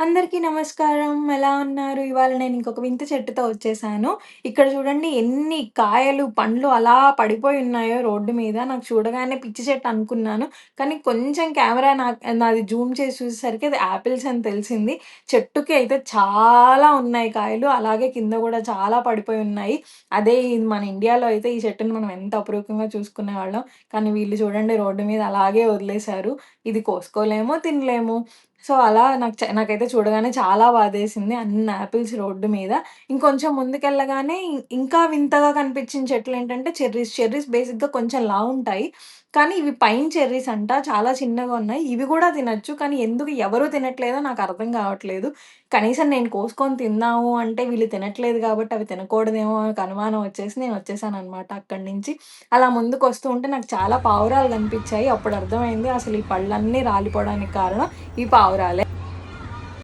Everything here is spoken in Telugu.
అందరికీ నమస్కారం. ఎలా ఉన్నారు? ఇవాళ నేను ఇంకొక వింత చెట్టుతో వచ్చేసాను. ఇక్కడ చూడండి ఎన్ని కాయలు, పండ్లు అలా పడిపోయి ఉన్నాయో రోడ్డు మీద. నాకు చూడగానే పిచ్చి చెట్టు అనుకున్నాను. కానీ కొంచెం కెమెరా నాది జూమ్ చేసి చూసేసరికి అది యాపిల్స్ అని తెలిసింది. చెట్టుకి అయితే చాలా ఉన్నాయి కాయలు. అలాగే కింద గూడా చాలా పడిపోయి ఉన్నాయి. అదే ఇది మన ఇండియాలో అయితే ఈ చెట్టుని మనం ఎంత అపురూపంగా చూసుకునేవాళ్ళం. కానీ వీళ్ళు చూడండి రోడ్డు మీద అలాగే వదిలేశారు. ఇది కోసుకోలేము, తినలేము. సో, అలా నాకైతే చూడగానే చాలా బాధేసింది. అన్ని యాపిల్స్ రోడ్డు మీద. ఇంకొంచెం ముందుకెళ్ళగానే ఇంకా వింతగా కనిపించిన చెట్లేంటంటే చెర్రీస్. చెర్రీస్ బేసిక్‌గా కొంచెం లావుంటాయి. కానీ ఇవి పైన్ చెర్రీస్ అంట. చాలా చిన్నగా ఉన్నాయి. ఇవి గూడా తినొచ్చు. కానీ ఎందుకు ఎవరు తినట్లేదో నాకర్థం కావట్లేదు. కనీసం నేను కోసుకొని తిందాము అంటే వీళ్ళు తినట్లేదు కాబట్టి అవి తినకూడదేమో అని ఒక అనుమానం వచ్చేసి నేనొచ్చేసాననమాట అక్కడి నుంచి. అలా ముందుకొస్తూ ఉంటే నాకు చాలా పావురాలు కనిపిచ్చాయి. అప్పుడు అర్థమైంది అసలు ఈ పళ్ళన్నీ రాలిపోవడానికి కారణం ఈ పావురాలే.